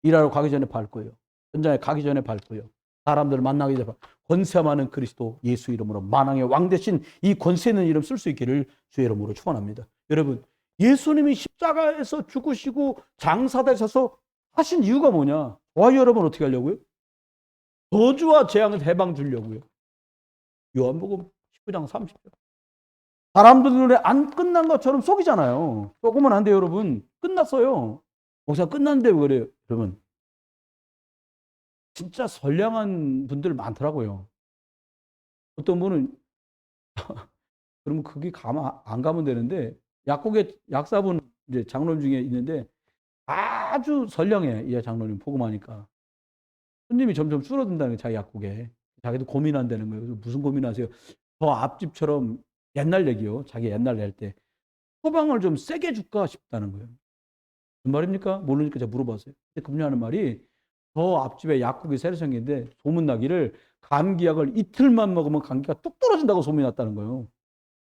일하러 가기 전에 밟고요. 현장에 가기 전에 밟고요. 사람들을 만나기 전에 권세 많은 그리스도 예수 이름으로 만왕의 왕 대신 이 권세 있는 이름 쓸 수 있기를 주의 이름으로 축원합니다. 여러분 예수님이 십자가에서 죽으시고 장사되셔서 하신 이유가 뭐냐? 저와 여러분 어떻게 하려고요? 저주와 재앙에서 해방 주려고요. 요한복음 19장 30절. 사람들 눈에 안 끝난 것처럼 속이잖아요. 속으면 안 돼요, 여러분. 끝났어요. 목사 끝났는데 왜 그래요? 여러분 진짜 선량한 분들 많더라고요. 어떤 분은 그러면 그게 안 가면 되는데 약사분 이제 장로님 중에 있는데 아주 선량해. 이 장로님 복음하니까 손님이 점점 줄어든다는 거예요. 자기 약국에. 자기도 고민한다는 거예요. 무슨 고민하세요? 저 앞집처럼 옛날 얘기요. 자기 옛날 낼 때 처방을 좀 세게 줄까 싶다는 거예요. 무슨 말입니까? 모르니까 제가 물어봤어요. 근데 그분이 하는 말이 저 앞집에 약국이 새로 생겼는데 소문나기를 감기약을 이틀만 먹으면 감기가 뚝 떨어진다고 소문이 났다는 거예요.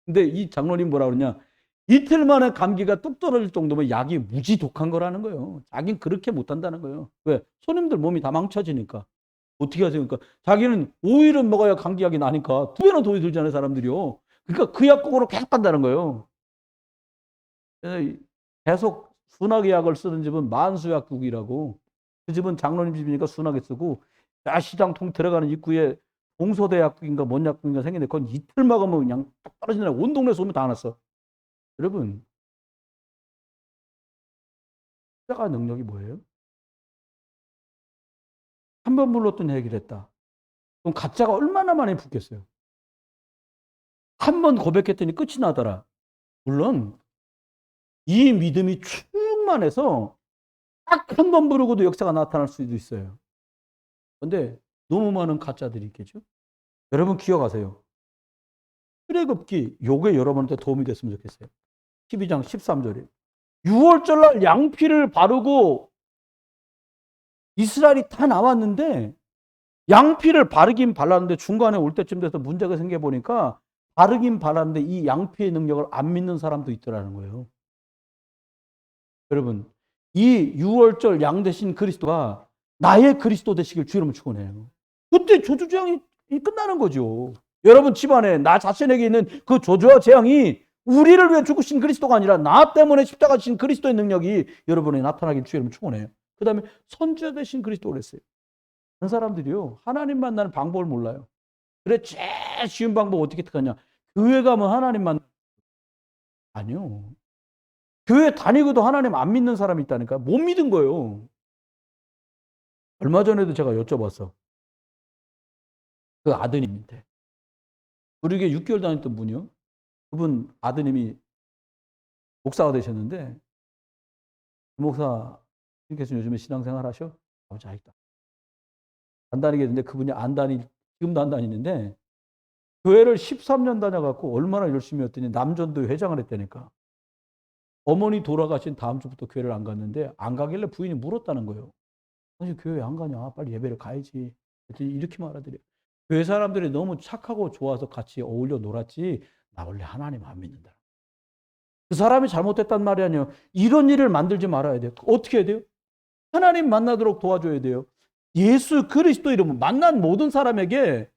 근데 이 장로님 뭐라 그러냐? 이틀 만에 감기가 뚝 떨어질 정도면 약이 무지 독한 거라는 거예요. 자기는 그렇게 못한다는 거예요. 왜? 손님들 몸이 다 망쳐지니까. 어떻게 하세요? 그러니까 자기는 5일은 먹어야 감기약이 나니까 2배나 돈이 들잖아요, 사람들이요. 그러니까 그 약국으로 계속 간다는 거예요. 계속 순하게 약을 쓰는 집은 만수약국이라고. 그 집은 장로님 집이니까 순하게 쓰고, 야시장 통 들어가는 입구에 동서대 약국인가 뭔 약국인가 생겼는데 그건 이틀 먹으면 그냥 딱 떨어지는 온 동네 소문 다 났어. 여러분, 십자가 능력이 뭐예요? 한 번 불렀더니 해결했다. 그럼 가짜가 얼마나 많이 붙겠어요? 한 번 고백했더니 끝이 나더라. 물론 이 믿음이 충만해서 딱 한 번 부르고도 역사가 나타날 수도 있어요. 그런데 너무 많은 가짜들이 있겠죠? 여러분 기억하세요. 출애굽기 요게 여러분한테 도움이 됐으면 좋겠어요. 12장 13절에 6월절날 양피를 바르고 이스라엘이 다 나왔는데 양피를 바르긴 발랐는데 중간에 올 때쯤 돼서 문제가 생겨보니까 바르긴 발랐는데 이 양피의 능력을 안 믿는 사람도 있더라는 거예요. 여러분, 이 6월절 양 대신 그리스도가 나의 그리스도 되시길 주 이름으로 축원해요. 그때 조주재앙이 끝나는 거죠. 여러분 집안에 나 자신에게 있는 그 조주와 재앙이 우리를 위해 죽으신 그리스도가 아니라 나 때문에 십자가 지신 그리스도의 능력이 여러분에 나타나길 주 이름으로 축원해요. 그 다음에 선지자 되신 그리스도 그랬어요. 그런 사람들이요. 하나님 만나는 방법을 몰라요. 그래 제일 쉬운 방법 어떻게 하냐. 교회 가면 하나님 만나. 아니요. 교회 다니고도 하나님 안 믿는 사람이 있다니까. 못 믿은 거예요. 얼마 전에도 제가 여쭤봤어. 그 아드님인데. 우리 교회 6개월 다녔던 분이요. 그분 아드님이 목사가 되셨는데 그 목사님께서 요즘에 신앙생활 하셔? 아버지 아직도 안 다니겠는데 그분이 지금도 안 다니는데 교회를 13년 다녀갖고 얼마나 열심히 했더니 남전도 회장을 했다니까. 어머니 돌아가신 다음 주부터 교회를 안 갔는데 안 가길래 부인이 물었다는 거예요. 당신 교회 안 가냐? 빨리 예배를 가야지. 그랬더니 이렇게 말하더래요. 교회 사람들이 너무 착하고 좋아서 같이 어울려 놀았지 나 원래 하나님 안 믿는다. 그 사람이 잘못했단 말이 아니에요. 이런 일을 만들지 말아야 돼요. 어떻게 해야 돼요? 하나님 만나도록 도와줘야 돼요. 예수 그리스도 이름으로 만난 모든 사람에게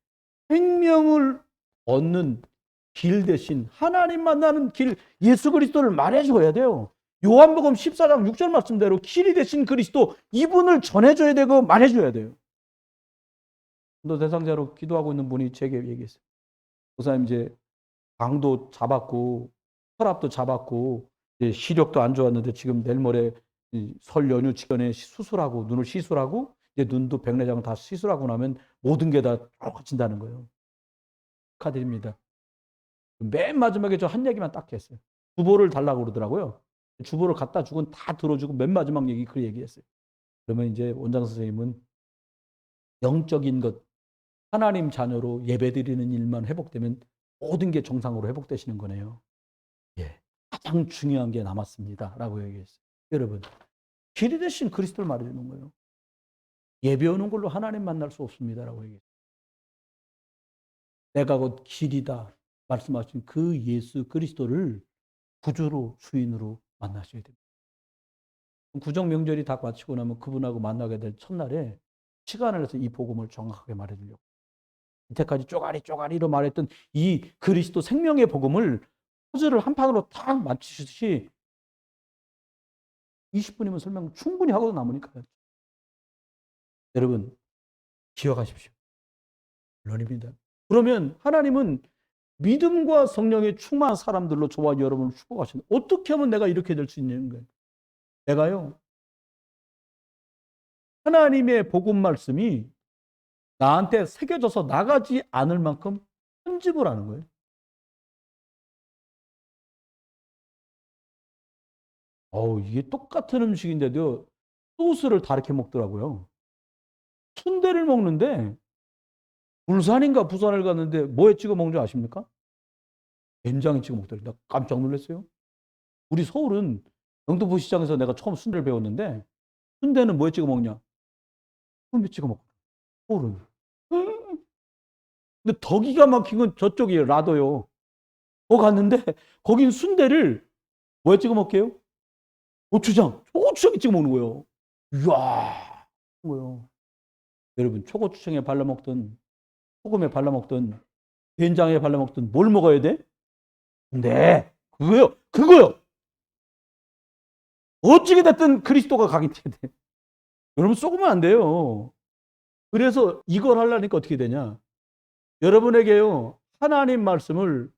생명을 얻는 길 대신 하나님 만나는 길 예수 그리스도를 말해줘야 돼요. 요한복음 14장 6절 말씀대로 길이 되신 그리스도 이분을 전해줘야 되고 말해줘야 돼요. 너 대상자로 기도하고 있는 분이 제게 얘기했어요. 목사님 이제 방도 잡았고 혈압도 잡았고 이제 시력도 안 좋았는데 지금 내일 모레 설 연휴 직전에 수술하고 눈을 시술하고 이제 눈도 백내장 다 시술하고 나면 모든 게 다 좋아진다는 거예요. 축하드립니다. 맨 마지막에 저 한 얘기만 딱 했어요. 주보를 달라고 그러더라고요. 주보를 갖다 주곤 다 들어주고 맨 마지막 얘기 그 얘기했어요. 그러면 이제 원장 선생님은 영적인 것, 하나님 자녀로 예배드리는 일만 회복되면 모든 게 정상으로 회복되시는 거네요. 예, 가장 중요한 게 남았습니다라고 얘기했어요. 여러분, 길이 되신 그리스도를 말해주는 거예요. 예배 오는 걸로 하나님 만날 수 없습니다라고 얘기했어요. 내가 곧 길이다 말씀하신 그 예수 그리스도를 구주로 주인으로 만나셔야 됩니다. 구정 명절이 다 마치고 나면 그분하고 만나게 될 첫날에 시간을 내서 이 복음을 정확하게 말해주려고. 이때까지 쪼가리로 말했던 이 그리스도 생명의 복음을 퍼즐을 한 판으로 탁 맞추듯이 20분이면 설명 충분히 하고도 남으니까요. 여러분 기억하십시오. 물론입니다. 그러면 하나님은 믿음과 성령에 충만한 사람들로 저와 여러분을 축복하신다. 어떻게 하면 내가 이렇게 될 수 있는 거예요? 내가요. 하나님의 복음 말씀이 나한테 새겨져서 나가지 않을 만큼 편집을 하는 거예요. 이게 똑같은 음식인데도 소스를 다르게 먹더라고요. 순대를 먹는데 울산인가 부산을 갔는데 뭐에 찍어 먹는 줄 아십니까? 된장에 찍어 먹더라고요. 나 깜짝 놀랐어요. 우리 서울은 영등포시장에서 내가 처음 순대를 배웠는데 순대는 뭐에 찍어 먹냐? 소금에 찍어 먹고. 서울은. 근데 더 기가 막힌 건 저쪽이에요. 라도요. 갔는데 거긴 순대를 뭐에 찍어 먹게요? 초고추장에 찍어 먹는 거예요. 이야, 뭐요. 여러분 초고추장에 발라 먹든 소금에 발라 먹든 된장에 발라 먹든 뭘 먹어야 돼? 네, 그거요. 어찌게 됐든 그리스도가 각인돼야 돼. 여러분 쏘으면 안 돼요. 그래서 이걸 하려니까 어떻게 되냐? 여러분에게요 하나님 말씀을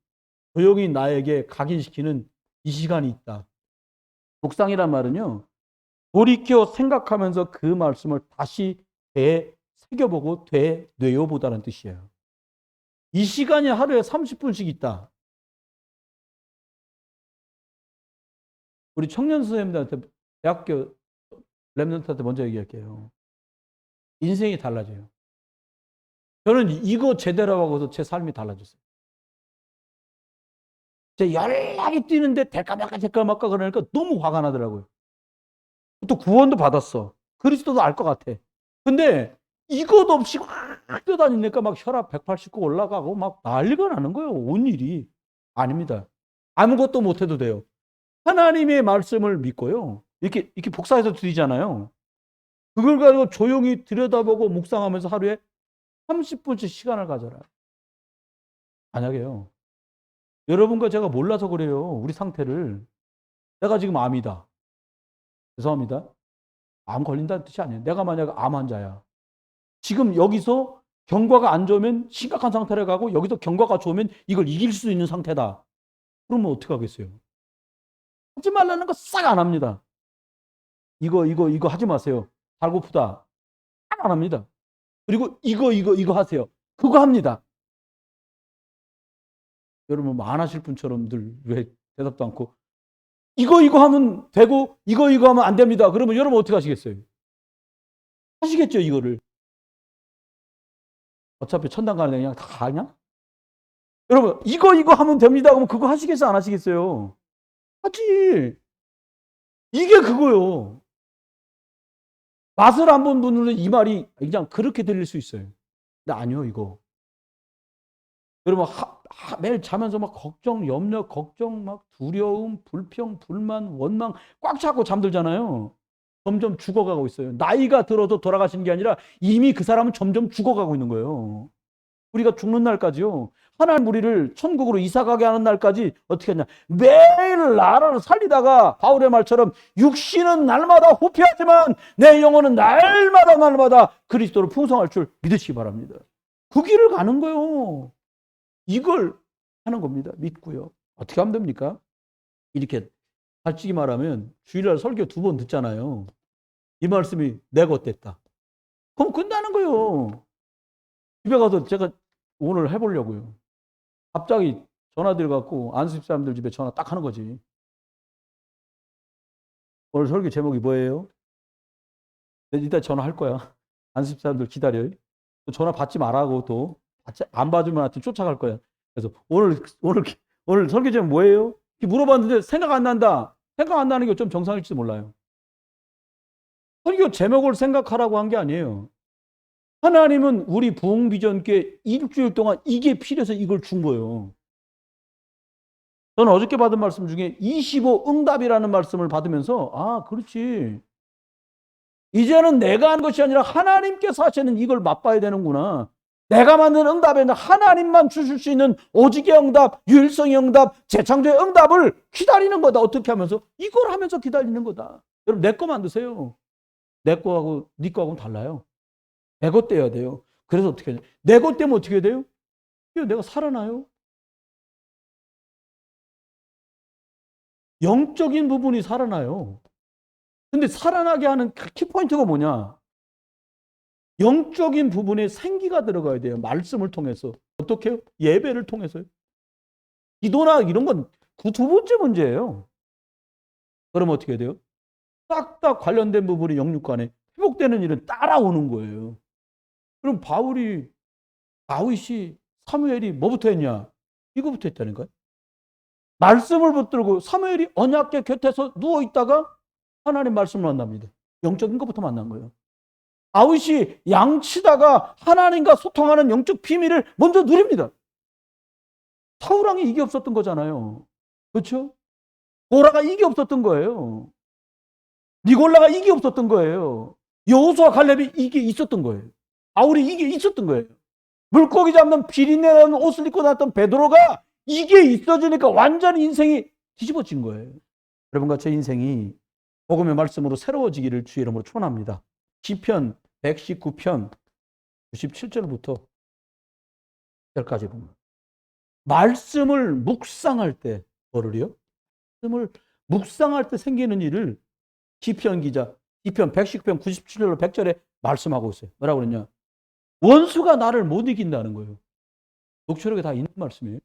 조용히 나에게 각인시키는 이 시간이 있다. 묵상이란 말은요 돌이켜 생각하면서 그 말씀을 다시 되새겨보고 되뇌어보다는 뜻이에요. 이 시간이 하루에 30분씩 있다. 우리 청년 선생님들한테 대학교 랩런트한테 먼저 얘기할게요. 인생이 달라져요. 저는 이거 제대로 하고서 제 삶이 달라졌어요. 제 연락이 뛰는데 될까 말까 그러니까 너무 화가 나더라고요. 또 구원도 받았어. 그리스도도 알 것 같아. 근데 이것 없이 확 뛰어다니니까 막 혈압 189 올라가고 막 난리가 나는 거예요. 온 일이. 아닙니다. 아무것도 못해도 돼요. 하나님의 말씀을 믿고요. 이렇게 복사해서 드리잖아요. 그걸 가지고 조용히 들여다보고 묵상하면서 하루에 30분씩 시간을 가져라. 만약에요. 여러분과 제가 몰라서 그래요. 우리 상태를. 내가 지금 암이다. 죄송합니다. 암 걸린다는 뜻이 아니에요. 내가 만약 암 환자야. 지금 여기서 경과가 안 좋으면 심각한 상태로 가고 여기서 경과가 좋으면 이걸 이길 수 있는 상태다. 그러면 어떻게 하겠어요? 하지 말라는 거 싹 안 합니다. 이거 하지 마세요. 발고프다. 싹 안 합니다. 그리고 이거 하세요. 그거 합니다. 여러분 뭐 안 하실 분처럼 늘 왜 대답도 않고 이거 하면 되고 이거 하면 안 됩니다. 그러면 여러분 어떻게 하시겠어요? 하시겠죠 이거를. 어차피 천당 가는 데 그냥 다 하냐? 여러분 이거 하면 됩니다. 그러면 그거 하시겠어요 안 하시겠어요? 하지. 이게 그거요. 맛을 안 본 분들은 이 말이 그냥 그렇게 들릴 수 있어요. 근데 아니요 이거. 여러분 매일 자면서 막 걱정, 염려, 걱정, 막 두려움, 불평, 불만, 원망 꽉 차고 잠들잖아요. 점점 죽어가고 있어요. 나이가 들어도 돌아가시는 게 아니라 이미 그 사람은 점점 죽어가고 있는 거예요. 우리가 죽는 날까지요. 하나님 우리를 천국으로 이사가게 하는 날까지 어떻게 하냐. 매일 나라를 살리다가 바울의 말처럼 육신은 날마다 후패하지만 내 영혼은 날마다 그리스도로 풍성할 줄 믿으시기 바랍니다. 그 길을 가는 거예요. 이걸 하는 겁니다. 믿고요. 어떻게 하면 됩니까? 이렇게 솔직히 말하면 주일날 설교 2번 듣잖아요. 이 말씀이 내 것 됐다. 그럼 끝나는 거예요. 집에 가서 제가 오늘 해보려고요. 갑자기 전화 들어갖고 안수집 사람들 집에 전화 딱 하는 거지. 오늘 설교 제목이 뭐예요? 이따 전화할 거야. 안수집 사람들 기다려요. 또 전화 받지 말라고 또 안 받으면 하여튼 쫓아갈 거야. 그래서 오늘 설교 제목 뭐예요? 물어봤는데 생각 안 난다. 생각 안 나는 게 좀 정상일지도 몰라요. 설교 제목을 생각하라고 한 게 아니에요. 하나님은 우리 부흥비전교회 일주일 동안 이게 필요해서 이걸 준 거예요. 저는 어저께 받은 말씀 중에 25 응답이라는 말씀을 받으면서 아 그렇지. 이제는 내가 하는 것이 아니라 하나님께서 하시는 이걸 맛봐야 되는구나. 내가 만든 응답에는 하나님만 주실 수 있는 오직의 응답, 유일성의 응답, 재창조의 응답을 기다리는 거다. 어떻게 하면서? 이걸 하면서 기다리는 거다. 여러분 내 거 만드세요. 내 거하고 네 거하고는 달라요. 내 것 떼야 돼요. 그래서 어떻게 해야 돼요? 내 것 떼면 어떻게 돼요? 내가 살아나요. 영적인 부분이 살아나요. 근데 살아나게 하는 키포인트가 뭐냐? 영적인 부분에 생기가 들어가야 돼요. 말씀을 통해서. 어떻게 해요? 예배를 통해서요. 기도나 이런 건 그 2번째 문제예요. 그럼 어떻게 돼요? 싹 관련된 부분이 영육간에 회복되는 일은 따라오는 거예요. 그럼 다윗이 사무엘이 뭐부터 했냐? 이거부터 했다는 거예요. 말씀을 붙들고 사무엘이 언약궤 곁에서 누워있다가 하나님 말씀을 만납니다. 영적인 것부터 만난 거예요. 다윗이 양치다가 하나님과 소통하는 영적 비밀을 먼저 누립니다. 사울왕이 이게 없었던 거잖아요. 그렇죠? 보라가 이게 없었던 거예요. 니골라가 이게 없었던 거예요. 여호수아 갈렙이 이게 있었던 거예요. 바울이 이게 있었던 거예요. 물고기 잡는 비린내나는 옷을 입고 나왔던 베드로가 이게 있어지니까 완전히 인생이 뒤집어진 거예요. 여러분과 제 인생이 복음의 말씀으로 새로워지기를 주의 이름으로 축원합니다. 시편 119편 97절부터 10절까지 보면 말씀을 묵상할 때 뭐를요? 말씀을 묵상할 때 생기는 일을 시편 기자 시편 119편 97절로 100절에 말씀하고 있어요. 뭐라고 그러냐? 원수가 나를 못 이긴다는 거예요. 녹취록에 다 있는 말씀이에요.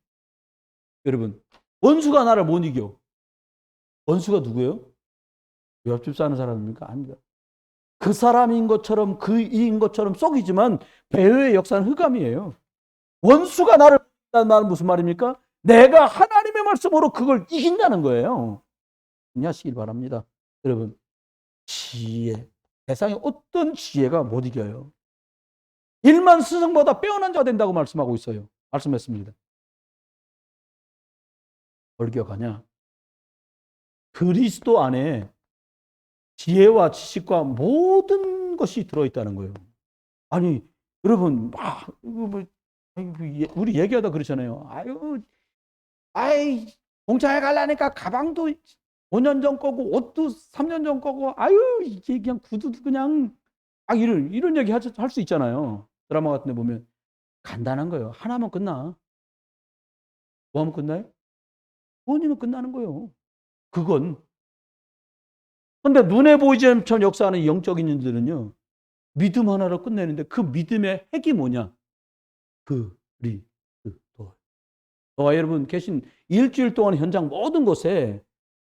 여러분, 원수가 나를 못 이겨. 원수가 누구예요? 옆집 사는 사람입니까? 아닙니다. 그 사람인 것처럼 그 이인 것처럼 속이지만 배후의 역사는 흑암이에요. 원수가 나를 이긴다는 말은 무슨 말입니까? 내가 하나님의 말씀으로 그걸 이긴다는 거예요. 이해하시길 바랍니다. 여러분, 지혜, 세상에 어떤 지혜가 못 이겨요. 일만 스승보다 빼어난 자가 된다고 말씀하고 있어요. 말씀했습니다. 뭘 기억하냐? 그리스도 안에 지혜와 지식과 모든 것이 들어있다는 거예요. 아니, 여러분, 우리 얘기하다 그러잖아요. 공장에 가려니까 가방도 5년 전 거고, 옷도 3년 전 거고, 이게 그냥 구두도 그냥, 이런 얘기 할 수 있잖아요. 드라마 같은 데 보면. 간단한 거예요. 하나면 끝나. 뭐 하면 끝나요? 구원이면 끝나는 거예요. 그건. 근데 눈에 보이지 않는 역사하는 영적인 인들은요, 믿음 하나로 끝내는데 그 믿음의 핵이 뭐냐? 그리스도. 저와 여러분 계신 일주일 동안 현장 모든 곳에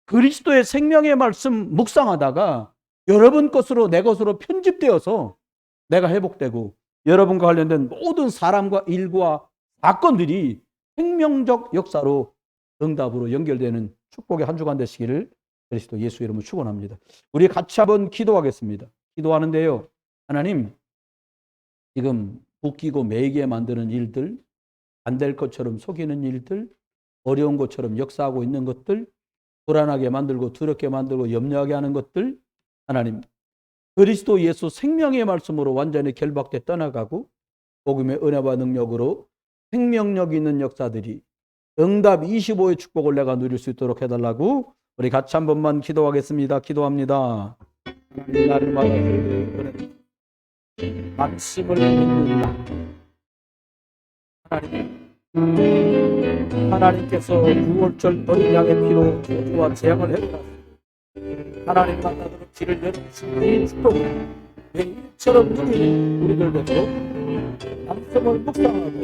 그리스도의 생명의 말씀 묵상하다가 여러분 것으로 내 것으로 편집되어서 내가 회복되고 여러분과 관련된 모든 사람과 일과 사건들이 생명적 역사로 응답으로 연결되는 축복의 한 주간 되시기를 그리스도 예수 이름으로 축원합니다. 우리 같이 한번 기도하겠습니다. 기도하는데요. 하나님, 지금 웃기고 매이게 만드는 일들, 안 될 것처럼 속이는 일들, 어려운 것처럼 역사하고 있는 것들, 불안하게 만들고 두렵게 만들고 염려하게 하는 것들, 하나님, 그리스도 예수 생명의 말씀으로 완전히 결박돼 떠나가고 복음의 은혜와 능력으로 생명력 있는 역사들이 응답 25의 축복을 내가 누릴 수 있도록 해달라고 우리 같이 한 번만 기도하겠습니다. 기도합니다. 날마다 말씀을 믿는다. 하나님께서 6월절 어린 양의 피로 저주와 재앙을 해결하시고 하나님 만나도록 길을 열어주신 이 축복을 일처럼 누리는 우리들 되도록 말씀을 묵상하고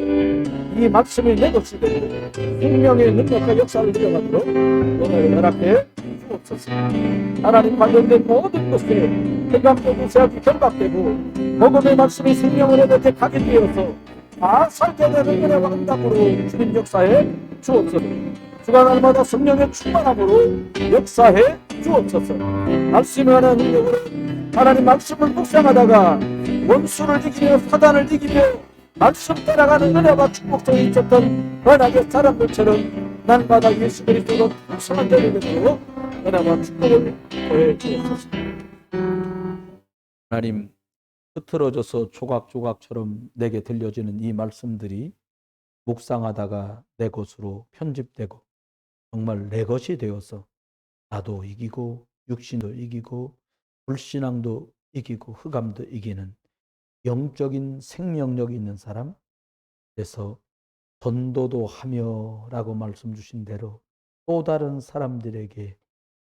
이 말씀이 내 것이 되고 생명의 능력과 역사를 이어가도록 오늘 연합해 주옵소서. 하나님 관련된 모든 것에 해감되고 제약이 결박되고 복음의 말씀이 생명을 해놓게 가게 되어서 다 살게 되는 은혜와 응답으로 주님 역사해 주옵소서. 주간 날마다 성령의 충만함으로 역사해 주옵소서. 말씀이 하는 능력으로 하나님 말씀을 묵상하다가 원수를 이기며 사단을 이기며 말씀 따라가는 은혜와 축복 속에 있었던 번학의 사람들처럼 날마다 예수 그리스도로 풍성한 자를 되도록 은혜와 축복을 더해 주옵소서. 하나님, 흐트러져서 조각조각처럼 내게 들려지는 이 말씀들이 묵상하다가 내 것으로 편집되고 정말 내 것이 되어서 나도 이기고 육신도 이기고 불신앙도 이기고 흑암도 이기는 영적인 생명력이 있는 사람, 그래서 전도도 하며 라고 말씀 주신 대로 또 다른 사람들에게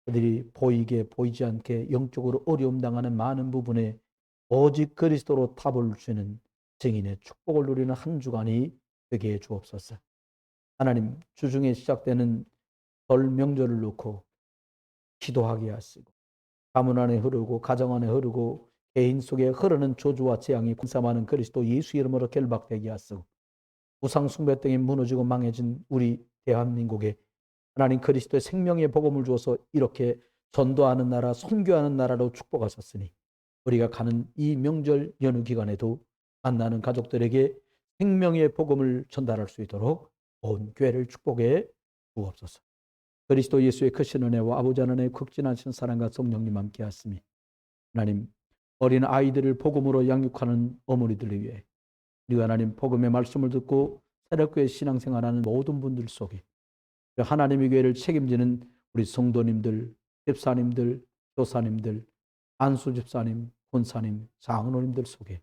그들이 보이게 보이지 않게 영적으로 어려움 당하는 많은 부분에 오직 그리스도로 답을 주시는 증인의 축복을 누리는 한 주간이 되게 해 주옵소서. 하나님, 주중에 시작되는 설 명절을 놓고 기도하게 하시고 가문 안에 흐르고 가정 안에 흐르고 개인 속에 흐르는 저주와 재앙이 군삼하는 그리스도 예수 이름으로 결박되게 하시고 우상 숭배 등에 무너지고 망해진 우리 대한민국에 하나님 그리스도의 생명의 복음을 주어서 이렇게 전도하는 나라, 선교하는 나라로 축복하셨으니 우리가 가는 이 명절 연휴 기간에도 만나는 가족들에게 생명의 복음을 전달할 수 있도록 온 교회를 축복해 주옵소서. 그리스도 예수의 크신 은혜와 아버지 하나님의 극진하신 사랑과 성령님 함께 하시니 하나님 어린 아이들을 복음으로 양육하는 어머니들을 위해 우리가 하나님 복음의 말씀을 듣고 새롭게 신앙생활하는 모든 분들 속에 하나님의 교회를 책임지는 우리 성도님들, 집사님들, 교사님들, 안수 집사님, 권사님, 장로님들 속에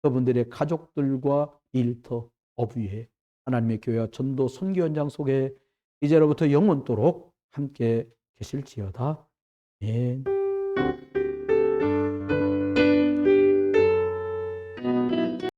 그분들의 가족들과 일터, 업 위에 하나님의 교회와 전도 선교 현장 속에 이제로부터 영원토록 함께 계실지어다. 아멘.